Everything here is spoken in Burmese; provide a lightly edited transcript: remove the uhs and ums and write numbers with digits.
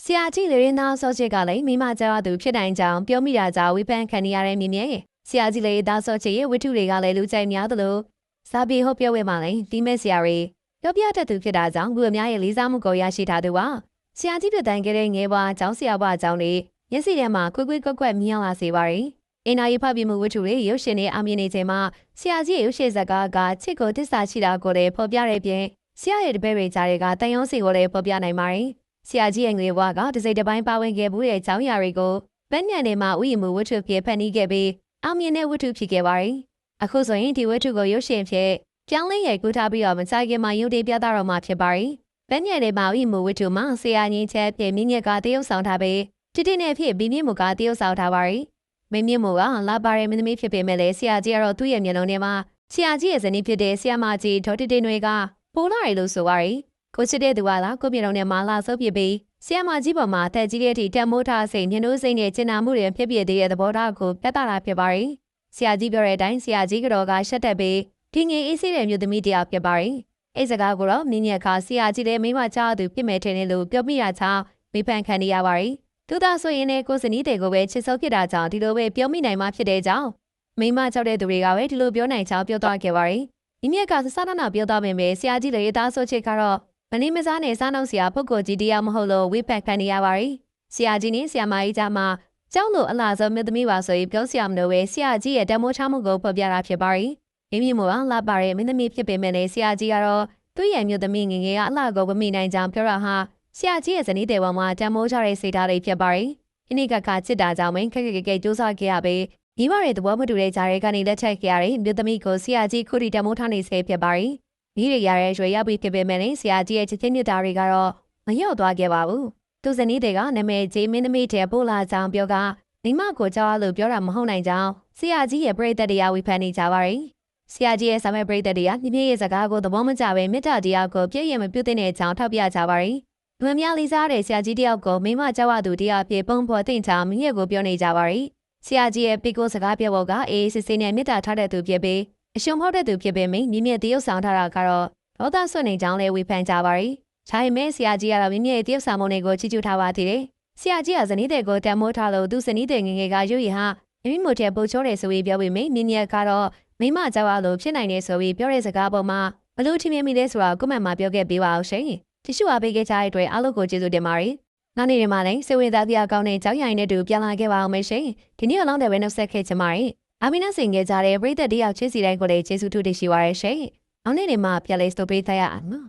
ဆရာကြီးလေရင်သားစောချစ်ကလည်းမိမကြောက်သူဖြစ်နိုင်ကြောင်းပြောမိတာကြောင့်ဝိပန်းခံရတဲ့မြင်မြဲဆရာကြီးလေသားစောချစ်ရဲ့ဝတ္ထုတွေကလည်းလူကြိုက်များသလိုစာပေဟောပြောဝဲမှာလည်းဒီမဲ့ဆရာတွေပြောပြတတ်သူဖြစ်တာကြောင့်လူအများရဲ့လေးစားမှုကိုရရှိထားသူပါဆရာကြီးပြတိုင်ခဲ့တဲ့ငယ်ဘွားကျောင်းဆရာဘွားကျောင်းတွေမျက်စိထဲမှာကွက်ကွက်မြင်လာစေပါရီအင်နာရီဖတ်ပြမှုဝတ္ထုတွေရုပ်ရှင်တွေအမြင်နေချိန်မှာဆရာကြီးရဲ့ရုပ်ရှင်ဇာတ်ကားကချစ်ကိုတစ္ဆာရှိတာကိုလည်းဖော်ပြတဲ့ပြင်ဆရာရဲ့တပည့်တွေကြားတွေကတန်ရုံးစီကိုလည်းဖော်ပြနိုင်ပါတယ်ဆရာကြီးရဲ့ငယ်ဘွားကတစ်စိတ်တစ်ပိုင်းပါဝင်ခဲ့မှုရဲ့အကြောင်းအရာတွေကိုဗန်းညံနေမှာဥယျာဉ်မှုဝတ္ထုဖြစ်ဖန်တီးခဲ့ပြီးအောင်မြင်တဲ့ဝတ္ထုဖြစ်ခဲ့ပါတယ်အခုဆိုရင်ဒီဝတ္ထုကိုရုပ်ရှင်ဖြစ်ပြောင်းလဲရိုက်ကူးထားပြီးတော့မကြိုခင်မှာရုပ်တင်ပြသတော့မှာဖြစ်ပါတယ်ဗန်းညံနေမှာဥယျာဉ်မှုဝတ္ထုမှာဆရာကြီးချက်ဖြစ်မြင့်မြတ်ကတရုပ်ဆောင်ထားပြီးတိနဲ့ဖြစ်ပြီးမြင့်မှုကတရုပ်ဆောင်ထားပါတယ်မင်းမြင့်မှုကလာပါရဲ့မင်းသမီးဖြစ်ပေမဲ့လည်းဆရာကြီးကတော့သူ့ရဲ့မျက်လုံးထဲမှာဆရာကြီးရဲ့ဇနီးဖြစ်တဲ့ဆရာမကြီးဒေါ်တိနွေကပိုလာရီလို့ဆိုပါရီကိုချစ်တဲ့သူကလားကိုမြေလုံးနဲ့မာလာဆုပ်ပြပြီးဆရာမကြီးပေါ်မှာတက်ကြီးတဲ့အထိတက်မိုးထားစိတ်ညှို့စိတ်နဲ့ကျင်နာမှုတွေဖြစ်ပြသေးတဲ့သဘောထားကိုပြသတာဖြစ်ပါရီဆရာကြီးပြောတဲ့အတိုင်းဆရာကြီးကတော့ကရှက်တက်ပြီးဒီငယ်အေးဆေးတဲ့မျိုးသမီးတယောက်ဖြစ်ပါရီအဲ့စကားကိုတော့မြင်းညက်ခါဆရာကြီးလည်းမိမချသူဖြစ်မဲ့ထင်တယ်လို့ပြောမိတာကြောင့်မိဖန်ခံရပါရီသူသာဆိုရင်လည်းကိုစနီးတွေကိုပဲချစ်ဆုပ်ဖြစ်တာကြောင့်ဒီလိုပဲပြောမိနိုင်မှဖြစ်တဲ့ကြောင့်မိမကြောက်တဲ့သူတွေကပဲဒီလိုပြောနိုင်ချောင်းပြောသွားခဲ့ပါရီမြင်းညက်ကစစနာပြောသွားပင်ပဲဆရာကြီးလည်းသားဆိုချစ်ကတော့မနေမစားနဲ့စားနှောက်စရာပုဂ္ဂိုလ်ကြီးတရားမဟုတ်လို့ဝိဖက်ခံရပါရီဆရာကြီးနဲ့ဆရာမကြီးကြားမှာကျောင်းလိုအလားဆုံးမြတ်သမီးပါဆိုရင်ပြောစရာမလိုပဲဆရာကြီးရဲ့တမိုးချမှုကိုဖော်ပြတာဖြစ်ပါရီမိမိမို့လာပါရဲ့မင်းသမီးဖြစ်ပေမဲ့လည်းဆရာကြီးကတော့သူ့ရဲ့မြတ်သမီးငငယ်ကအလှကိုမမိနိုင်ကြောင်းပြောတာဟာဆရာကြီးရဲ့ဇနီးတဲ့ဘောမှာတမိုးချတဲ့စိတ်ဓာတ်တွေဖြစ်ပါရီဒီနေ့ကချစ်တာကြောင့်မင်းခက်ခက်ကြိုးစားခဲ့ရပေမိဘရဲ့သဘောမတူတဲ့ကြားတွေကနေလက်ထပ်ခဲ့ရတဲ့မြတ်သမီးကိုဆရာကြီးခုထိတမိုးထားနေစေဖြစ်ပါရီဒီရရရဲ့ရွှေရောက်ပြီးဖြစ်ပေမဲ့လည်းဆရာကြီးရဲ့ချစ်ချင်းမြတ်တာတွေကတော့မလျော့သွားခဲ့ပါဘူးသူဇနီးတွေကနာမည်ကြီးမင်းသမီးတဲ့ပို့လာကြောင်းပြောကမိမကိုကြောက်လို့ပြောတာမဟုတ်နိုင်ကြောင်းဆရာကြီးရဲ့ပရိသတ်တရားဝိဖန်နေကြပါရီဆရာကြီးရဲ့စာမဲ့ပရိသတ်တွေကမြင့်ရဲ့စကားကိုသဘောမကျပဲမေတ္တာတရားကိုပြည့်ရမပြုတဲ့ကြောင်းထောက်ပြကြပါရီလူအများလေးစားတဲ့ဆရာကြီးတယောက်ကိုမိမကြောက်သူတရားပြေပုံဖော်တင်ချာမြင့်ရဲ့ကိုပြောနေကြပါရီဆရာကြီးရဲ့ပိကိုစကားပြောဖို့ကအေးစစ်စစ်နဲ့မေတ္တာထားတဲ့သူဖြစ်ပြီးအရှုံဖောက်တဲ့သူဖြစ်ပေမယ့်မြင့်တရုပ်ဆောင်ထားတာကတော့ဒေါသဆွနေကြောင်းလည်းဝေဖန်ကြပါရီ။ဒါပေမဲ့ဆရာကြီးကတော့မြင့်ရဲ့တရုပ်ဆောင်မှုတွေကိုချီးကျူးထားပါသေးတယ်။ဆရာကြီးကဇနီးတဲ့ကိုတန်မိုးထားလို့သူဇနီးတဲ့ငငယ်ကရွရည်ဟာမိမို့တဲ့ပို့ချိုးတယ်ဆိုပြီးပြောပေမယ့်မြင့်ကတော့မိမကြောက်လို့ဖြစ်နိုင်တယ်ဆိုပြီးပြောတဲ့စကားပေါ်မှာဘလို့ထင်မြင်မိလဲဆိုတာကိုမှန်မှပြောခဲ့ပေးပါအောင်ရှင်။တရှိအားပေးခဲ့ကြတဲ့အတွက်အားလုံးကိုကျေးဇူးတင်ပါရီ။နောက်နေ့ဒီမှာလည်းစေဝေသားတရားကောင်းတဲ့ကြောက်ရိုင်တဲ့တူပြန်လာခဲ့ပါအောင်မယ်ရှင်။ဒီနေ့အလောင်းတဲ့ပဲနှုတ်ဆက်ခဲ့ချင်ပါရီ။အမီနာစင်ခဲ့ကြတဲ့ပရိသတ်တယောက်ချစ်စီတိုင်းကိုလည်းကျေးဇူးထူးတင်ရှိပါရရှင်။အောင်နေ့တွေမှာပြန်လဲစတိုပေးထားရအောင်နော်